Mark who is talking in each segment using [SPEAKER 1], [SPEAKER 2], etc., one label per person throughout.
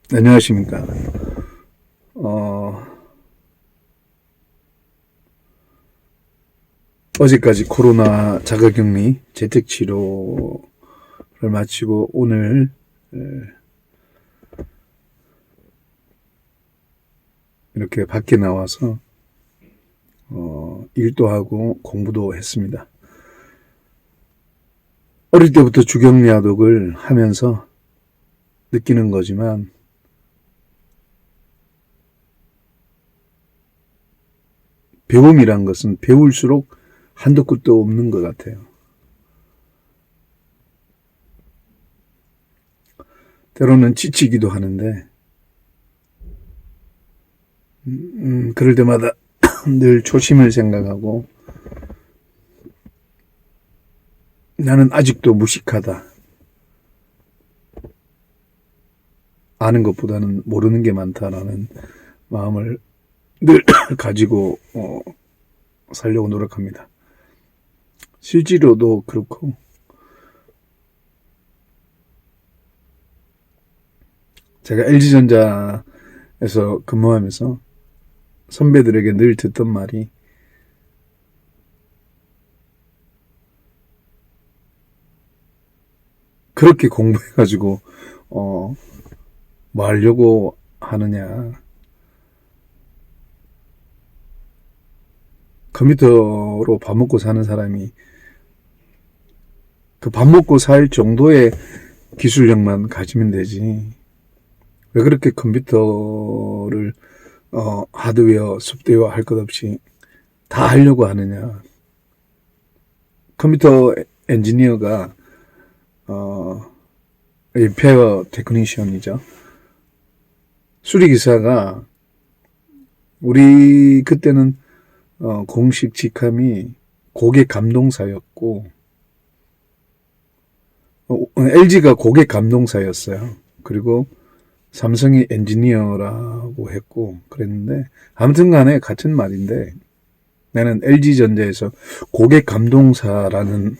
[SPEAKER 1] 안녕하십니까. 어, 어제까지 코로나 자가격리 재택치료를 마치고 오늘 이렇게 밖에 나와서 일도 하고 공부도 했습니다. 어릴 때부터 주경야독을 하면서 느끼는 거지만 배움이란 것은 배울수록 한도 끝도 없는 것 같아요. 때로는 지치기도 하는데 그럴 때마다 늘 초심을 생각하고 나는 아직도 무식하다. 아는 것보다는 모르는 게 많다라는 마음을 늘 가지고 살려고 노력합니다. 실제로도 그렇고 제가 LG전자에서 근무하면서 선배들에게 늘 듣던 말이 그렇게 공부해가지고 뭐 하려고 하느냐. 컴퓨터로 밥 먹고 사는 사람이 그 밥 먹고 살 정도의 기술력만 가지면 되지. 왜 그렇게 컴퓨터를 하드웨어, 소프트웨어 할 것 없이 다 하려고 하느냐. 컴퓨터 엔지니어가 리페어 테크니션이죠. 수리기사가 우리 그때는 공식 직함이 고객 감동사였고 LG가 고객 감동사였어요. 그리고 삼성이 엔지니어라고 했고 그랬는데 아무튼 간에 같은 말인데 나는 LG전자에서 고객 감동사라는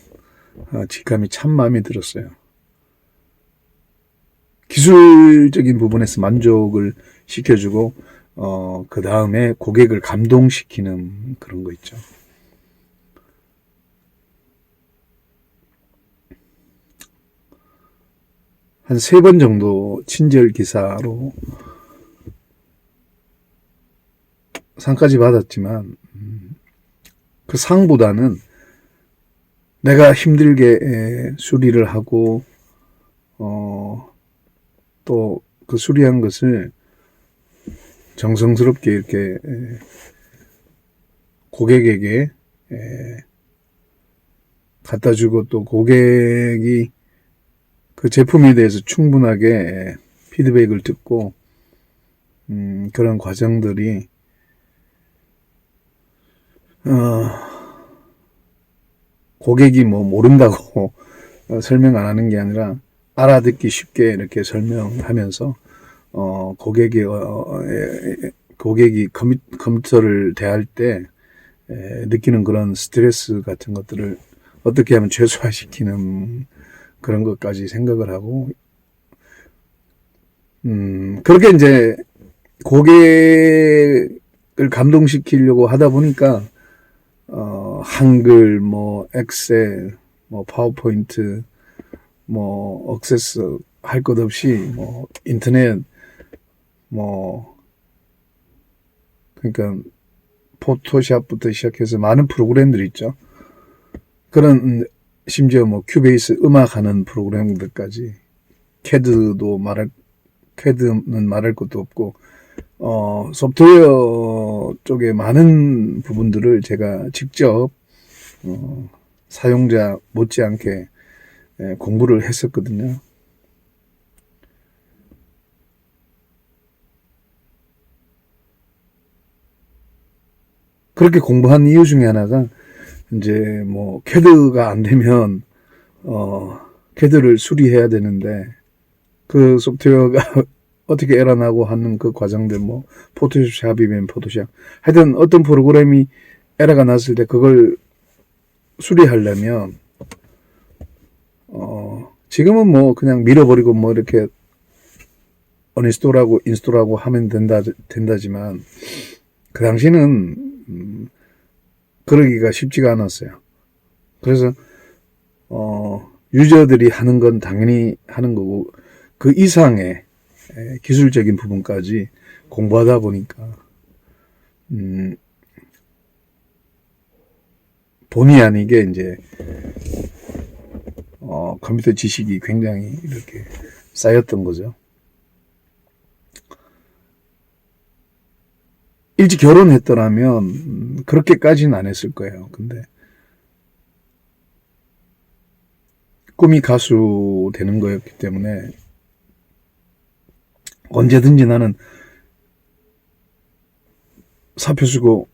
[SPEAKER 1] 직함이 참 마음에 들었어요. 기술적인 부분에서 만족을 시켜주고 그 다음에 고객을 감동시키는 그런 거 있죠. 한 3번 정도 친절 기사로 상까지 받았지만 그 상보다는 내가 힘들게 수리를 하고 또 그 수리한 것을 정성스럽게 이렇게 고객에게 갖다 주고 또 고객이 그 제품에 대해서 충분하게 피드백을 듣고 그런 과정들이 고객이 뭐 모른다고 설명 안 하는 게 아니라 알아듣기 쉽게 이렇게 설명하면서 고객이 컴퓨터를 대할 때 느끼는 그런 스트레스 같은 것들을 어떻게 하면 최소화시키는 그런 것까지 생각을 하고 그렇게 이제 고객을 감동시키려고 하다 보니까 한글, 뭐 엑셀, 뭐 파워포인트, 뭐 액세스 할 것 없이 뭐 인터넷 뭐 그러니까 포토샵부터 시작해서 많은 프로그램들이 있죠. 그런 심지어 뭐 큐베이스 음악하는 프로그램들까지 캐드는 말할 것도 없고 소프트웨어 쪽에 많은 부분들을 제가 직접 사용자 못지않게 공부를 했었거든요. 그렇게 공부한 이유 중에 하나가 이제 뭐 캐드가 안 되면 캐드를 수리해야 되는데 그 소프트웨어가 어떻게 에러 나고 하는 그 과정들 뭐 포토샵이면 포토샵 하여튼 어떤 프로그램이 에러가 났을 때 그걸 수리하려면 지금은 뭐 그냥 밀어버리고 뭐 이렇게 어니스토라고 인스토라고 하면 된다지만 그 당시는 그러기가 쉽지가 않았어요. 그래서 유저들이 하는 건 당연히 하는 거고 그 이상의 기술적인 부분까지 공부하다 보니까 본의 아니게 이제 컴퓨터 지식이 굉장히 이렇게 쌓였던 거죠. 일찍 결혼했더라면 그렇게까지는 안 했을 거예요. 근데 꿈이 가수 되는 거였기 때문에 언제든지 나는 사표 쓰고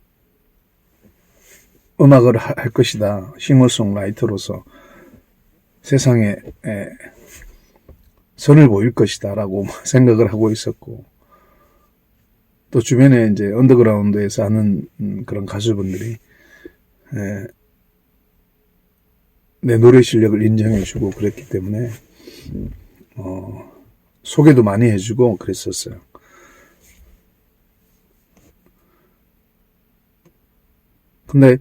[SPEAKER 1] 음악을 할 것이다. 싱어송라이터로서 세상에 선을 보일 것이다 라고 생각을 하고 있었고, 또 주변에 이제 언더그라운드에서 하는 그런 가수분들이 내 노래 실력을 인정해주고 그랬기 때문에 소개도 많이 해주고 그랬었어요. 근데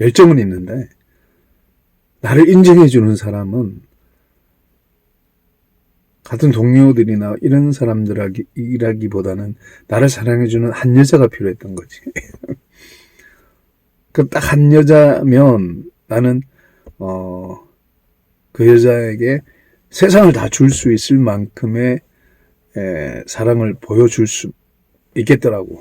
[SPEAKER 1] 열정은 있는데 나를 인정해주는 사람은 같은 동료들이나 이런 사람들이라기보다는 나를 사랑해주는 한 여자가 필요했던 거지. 그 딱 한 여자면 나는 그 여자에게 세상을 다 줄 수 있을 만큼의 사랑을 보여줄 수 있겠더라고.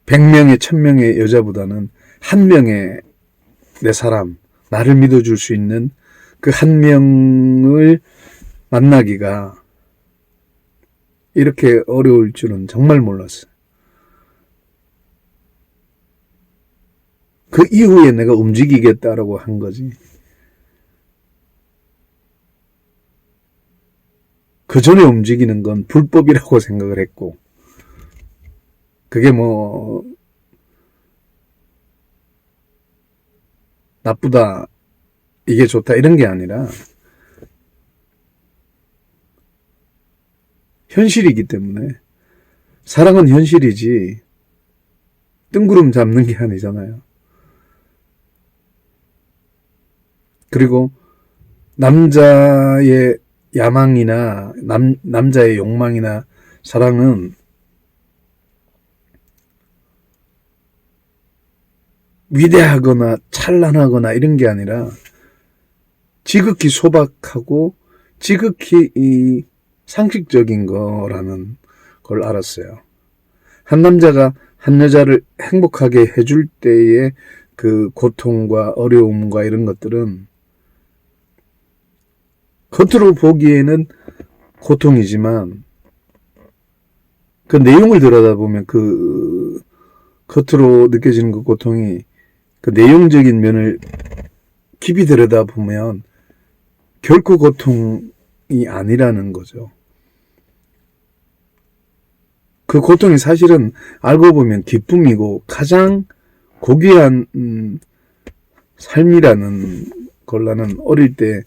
[SPEAKER 1] (100명의) (1000명의) 여자보다는 한 명의 내 사람, 나를 믿어줄 수 있는 그 한 명을 만나기가 이렇게 어려울 줄은 정말 몰랐어요. 그 이후에 내가 움직이겠다라고 한 거지. 그 전에 움직이는 건 불법이라고 생각을 했고, 그게 뭐 나쁘다, 이게 좋다 이런 게 아니라 현실이기 때문에. 사랑은 현실이지 뜬구름 잡는 게 아니잖아요. 그리고 남자의 야망이나 남자의 욕망이나 사랑은 위대하거나 찬란하거나 이런 게 아니라 지극히 소박하고 지극히 이 상식적인 거라는 걸 알았어요. 한 남자가 한 여자를 행복하게 해줄 때의 그 고통과 어려움과 이런 것들은 겉으로 보기에는 고통이지만 그 내용을 들여다보면 그 겉으로 느껴지는 그 고통이 그 내용적인 면을 깊이 들여다보면 결코 고통이 아니라는 거죠. 그 고통이 사실은 알고 보면 기쁨이고 가장 고귀한 삶이라는 걸 나는 어릴 때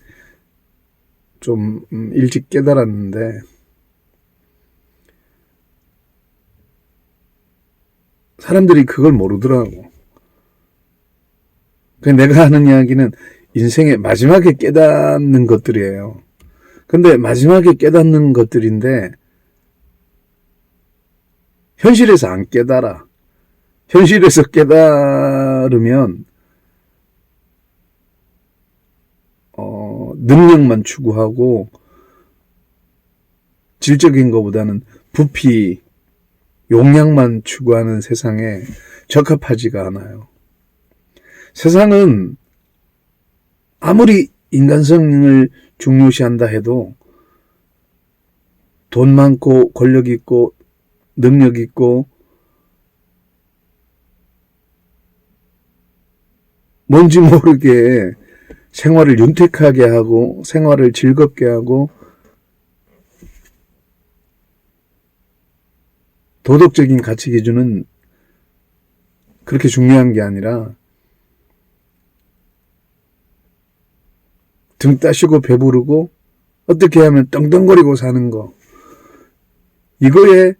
[SPEAKER 1] 좀 일찍 깨달았는데, 사람들이 그걸 모르더라고. 내가 하는 이야기는 인생의 마지막에 깨닫는 것들이에요. 근데 마지막에 깨닫는 것들인데 현실에서 안 깨달아. 현실에서 깨달으면 능력만 추구하고 질적인 것보다는 부피, 용량만 추구하는 세상에 적합하지가 않아요. 세상은 아무리 인간성을 중요시한다 해도 돈 많고 권력 있고 능력 있고 뭔지 모르게 생활을 윤택하게 하고 생활을 즐겁게 하고 도덕적인 가치 기준은 그렇게 중요한 게 아니라 등 따시고 배부르고 어떻게 하면 떵떵거리고 사는 거, 이거에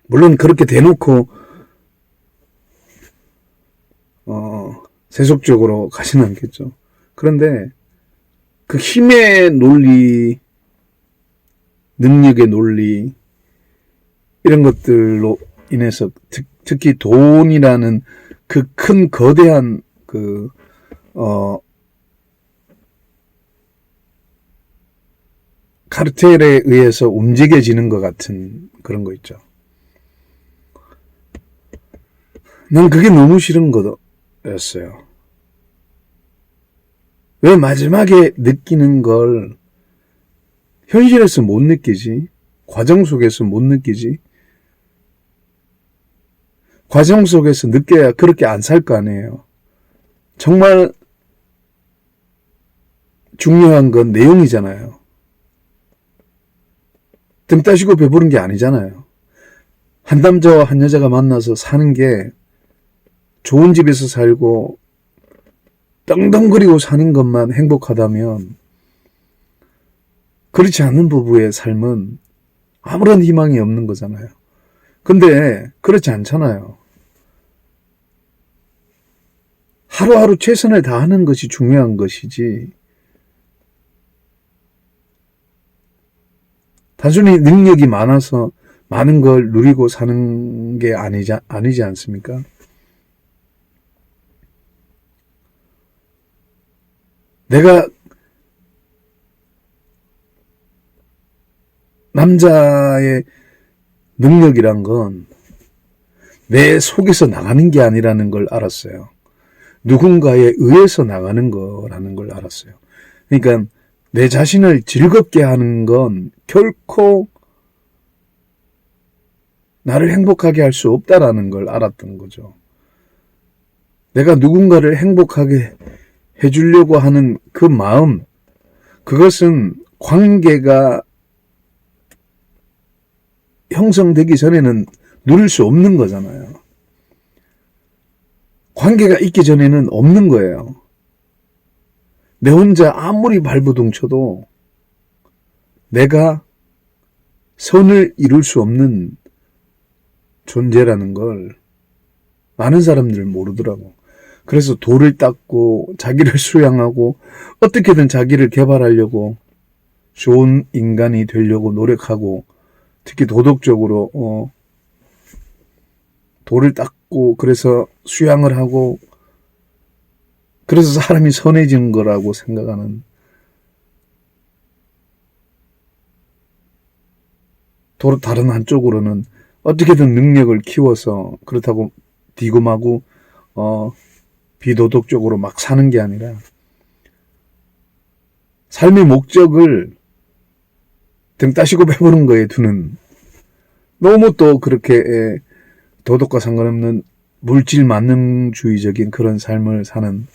[SPEAKER 1] 물론 그렇게 대놓고 세속적으로 가지는 않겠죠. 그런데 그 힘의 논리, 능력의 논리, 이런 것들로 인해서 특히 돈이라는 그 큰 거대한 카르텔에 의해서 움직여지는 것 같은 그런 거 있죠. 난 그게 너무 싫은 거였어요. 왜 마지막에 느끼는 걸 현실에서 못 느끼지? 과정 속에서 못 느끼지? 과정 속에서 느껴야 그렇게 안 살 거 아니에요. 정말 중요한 건 내용이잖아요. 등 따시고 배부른 게 아니잖아요. 한 남자와 한 여자가 만나서 사는 게 좋은 집에서 살고 떵떵거리고 사는 것만 행복하다면 그렇지 않은 부부의 삶은 아무런 희망이 없는 거잖아요. 근데 그렇지 않잖아요. 하루하루 최선을 다하는 것이 중요한 것이지, 단순히 능력이 많아서 많은 걸 누리고 사는 게 아니지 않습니까? 내가 남자의 능력이란 건 내 속에서 나가는 게 아니라는 걸 알았어요. 누군가에 의해서 나가는 거라는 걸 알았어요. 그러니까 내 자신을 즐겁게 하는 건 결코 나를 행복하게 할 수 없다라는 걸 알았던 거죠. 내가 누군가를 행복하게 해주려고 하는 그 마음, 그것은 관계가 형성되기 전에는 누릴 수 없는 거잖아요. 관계가 있기 전에는 없는 거예요. 내 혼자 아무리 발버둥 쳐도 내가 선을 이룰 수 없는 존재라는 걸 많은 사람들 모르더라고. 그래서 돌을 닦고 자기를 수양하고 어떻게든 자기를 개발하려고 좋은 인간이 되려고 노력하고, 특히 도덕적으로 돌을 닦고 그래서 수양을 하고 그래서 사람이 선해지는 거라고 생각하는, 또 다른 한쪽으로는 어떻게든 능력을 키워서 그렇다고 디고마고 비도덕적으로 막 사는 게 아니라 삶의 목적을 등 따시고 배부른 거에 두는, 너무 또 그렇게 도덕과 상관없는 물질 만능주의적인 그런 삶을 사는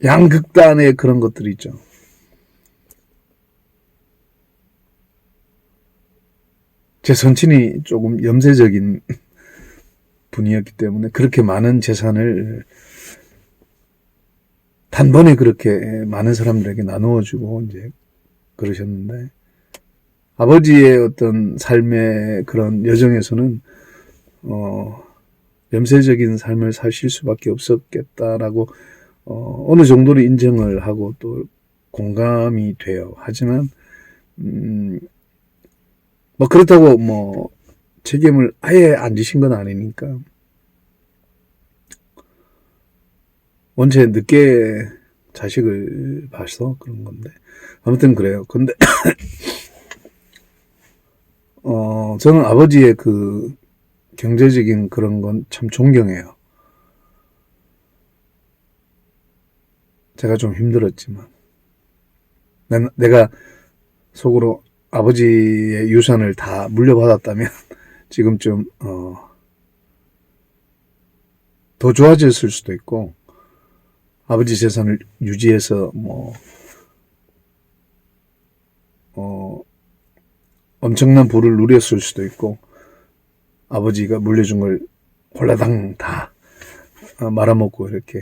[SPEAKER 1] 양극단의 그런 것들이 있죠. 제 선친이 조금 염세적인 분이었기 때문에 그렇게 많은 재산을 단번에 그렇게 많은 사람들에게 나누어주고 이제 그러셨는데, 아버지의 어떤 삶의 그런 여정에서는 염세적인 삶을 사실 수밖에 없었겠다라고 어느 정도로 인정을 하고 또 공감이 돼요. 하지만 뭐 그렇다고 뭐 책임을 아예 안 지신 건 아니니까, 원체 늦게 자식을 봐서 그런 건데, 아무튼 그래요. 근데 저는 아버지의 그 경제적인 그런 건 참 존경해요. 제가 좀 힘들었지만 내가 속으로 아버지의 유산을 다 물려받았다면 지금쯤 더 좋아졌을 수도 있고, 아버지 재산을 유지해서 엄청난 부를 누렸을 수도 있고, 아버지가 물려준 걸 홀라당 다 말아먹고 이렇게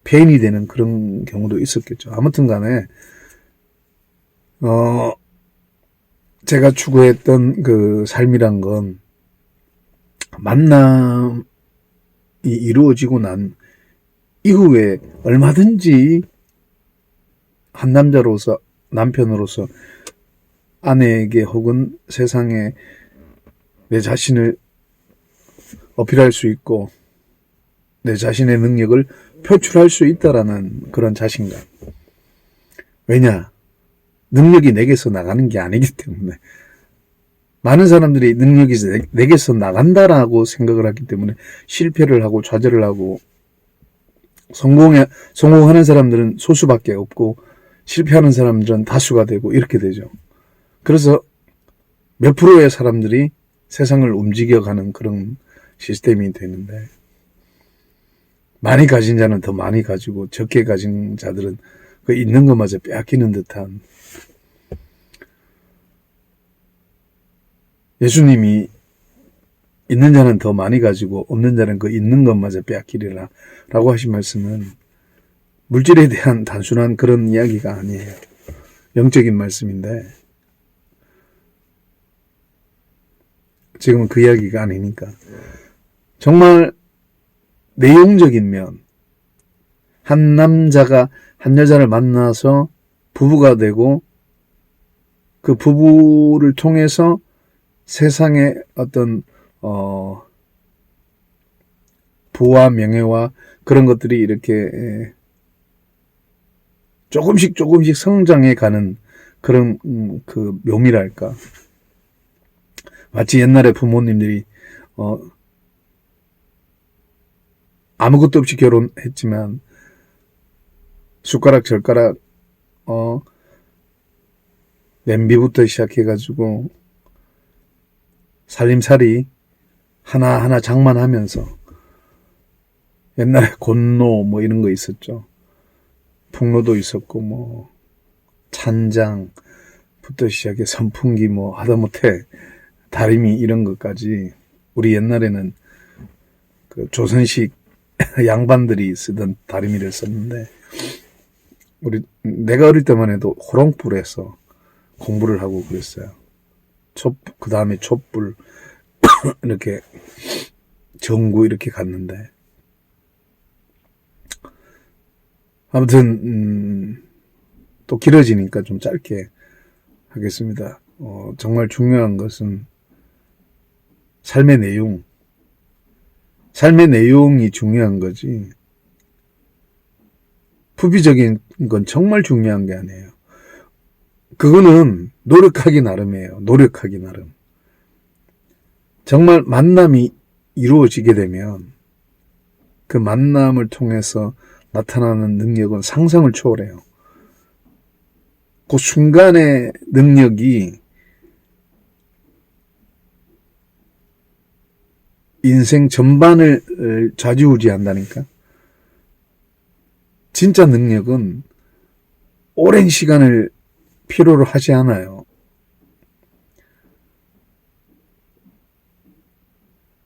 [SPEAKER 1] 폐인이 되는 그런 경우도 있었겠죠. 아무튼 간에 제가 추구했던 그 삶이란 건 만남이 이루어지고 난 이후에 얼마든지 한 남자로서, 남편으로서 아내에게 혹은 세상에 내 자신을 어필할 수 있고 내 자신의 능력을 표출할 수 있다라는 그런 자신감. 왜냐? 능력이 내게서 나가는 게 아니기 때문에. 많은 사람들이 능력이 내게서 나간다라고 생각을 하기 때문에 실패를 하고 좌절을 하고 성공하는 사람들은 소수밖에 없고 실패하는 사람들은 다수가 되고 이렇게 되죠. 그래서 몇 프로의 사람들이 세상을 움직여가는 그런 시스템이 되는데 많이 가진 자는 더 많이 가지고 적게 가진 자들은 그 있는 것마저 빼앗기는 듯한 예수님이 있는 자는 더 많이 가지고 없는 자는 그 있는 것마저 빼앗기리라 라고 하신 말씀은 물질에 대한 단순한 그런 이야기가 아니에요. 영적인 말씀인데 지금은 그 이야기가 아니니까 정말 내용적인 면 한 남자가 한 여자를 만나서 부부가 되고 그 부부를 통해서 세상의 어떤 부와 명예와 그런 것들이 이렇게 조금씩 성장해 가는 그런 그 묘미랄까. 마치 옛날에 부모님들이 아무것도 없이 결혼했지만 숟가락 젓가락 냄비부터 시작해가지고 살림살이 하나하나 장만하면서 옛날에 곤노 뭐 이런 거 있었죠. 풍로도 있었고 뭐 찬장부터 시작해 선풍기 뭐 하다못해 다리미 이런 것까지 우리 옛날에는 그 조선식 양반들이 쓰던 다리미를 썼는데 내가 어릴 때만 해도 호롱불에서 공부를 하고 그랬어요. 그 다음에 촛불 이렇게 전구 이렇게 갔는데 아무튼 또 길어지니까 좀 짧게 하겠습니다. 정말 중요한 것은 삶의 내용이 중요한 거지 푸비적인 건 정말 중요한 게 아니에요. 그거는 노력하기 나름이에요. 노력하기 나름. 정말 만남이 이루어지게 되면 그 만남을 통해서 나타나는 능력은 상상을 초월해요. 그 순간의 능력이 인생 전반을 좌지우지한다니까. 진짜 능력은 오랜 시간을 필요로 하지 않아요.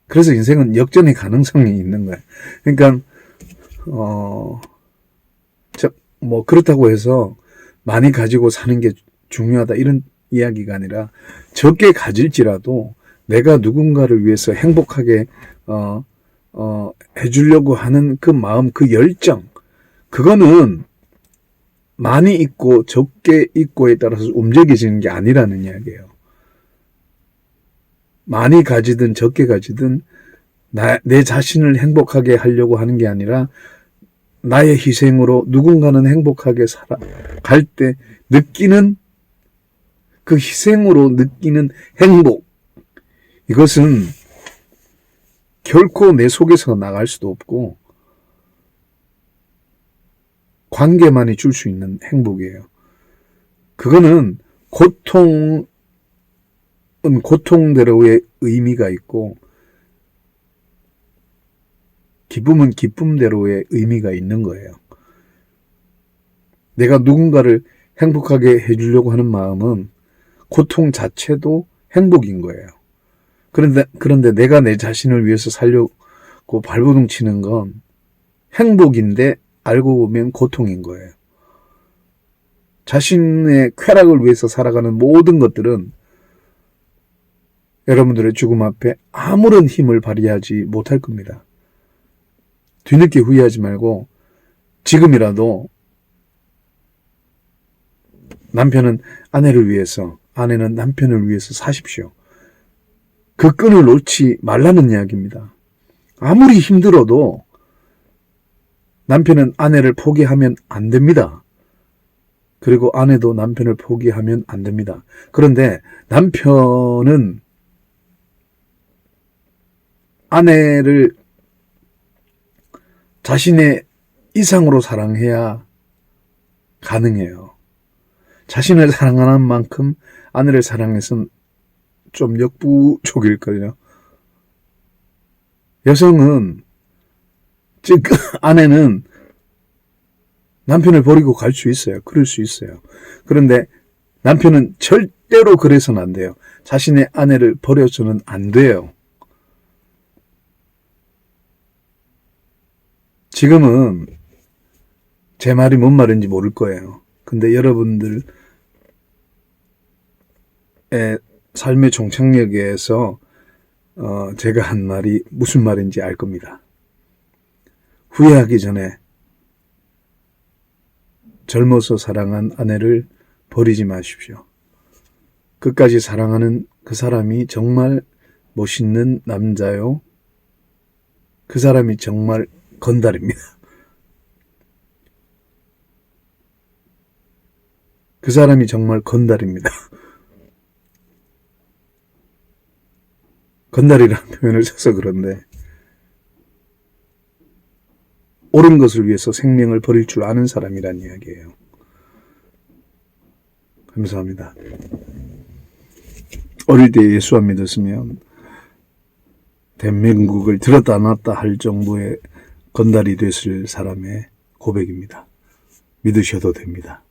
[SPEAKER 1] 그래서 인생은 역전의 가능성이 있는 거예요. 그러니까 뭐 그렇다고 해서 많이 가지고 사는 게 중요하다 이런 이야기가 아니라 적게 가질지라도 내가 누군가를 위해서 행복하게 해주려고 하는 그 마음, 그 열정, 그거는 많이 있고 적게 있고에 따라서 움직여지는 게 아니라는 이야기예요. 많이 가지든 적게 가지든 내 자신을 행복하게 하려고 하는 게 아니라 나의 희생으로 누군가는 행복하게 갈 때 느끼는 그 희생으로 느끼는 행복, 이것은 결코 내 속에서 나갈 수도 없고 관계만이 줄 수 있는 행복이에요. 그거는 고통은 고통대로의 의미가 있고 기쁨은 기쁨대로의 의미가 있는 거예요. 내가 누군가를 행복하게 해주려고 하는 마음은 고통 자체도 행복인 거예요. 그런데 내가 내 자신을 위해서 살려고 발버둥 치는 건 행복인데 알고 보면 고통인 거예요. 자신의 쾌락을 위해서 살아가는 모든 것들은 여러분들의 죽음 앞에 아무런 힘을 발휘하지 못할 겁니다. 뒤늦게 후회하지 말고 지금이라도 남편은 아내를 위해서, 아내는 남편을 위해서 사십시오. 그 끈을 놓지 말라는 이야기입니다. 아무리 힘들어도 남편은 아내를 포기하면 안 됩니다. 그리고 아내도 남편을 포기하면 안 됩니다. 그런데 남편은 아내를 자신의 이상으로 사랑해야 가능해요. 자신을 사랑하는 만큼 아내를 사랑해서는 좀 역부족일걸요. 여성은, 즉 아내는 남편을 버리고 갈 수 있어요. 그럴 수 있어요. 그런데 남편은 절대로 그래서는 안 돼요. 자신의 아내를 버려서는 안 돼요. 지금은 제 말이 뭔 말인지 모를 거예요. 근데 여러분들의 삶의 종착역에서 제가 한 말이 무슨 말인지 알 겁니다. 후회하기 전에 젊어서 사랑한 아내를 버리지 마십시오. 끝까지 사랑하는 그 사람이 정말 멋있는 남자요. 그 사람이 정말 건달입니다. 그 사람이 정말 건달입니다. 건달이라는 표현을 써서 그런데 옳은 것을 위해서 생명을 버릴 줄 아는 사람이란 이야기예요. 감사합니다. 어릴 때 예수 안 믿었으면 대한민국을 들었다 놨다 할 정도의 건달이 됐을 사람의 고백입니다. 믿으셔도 됩니다.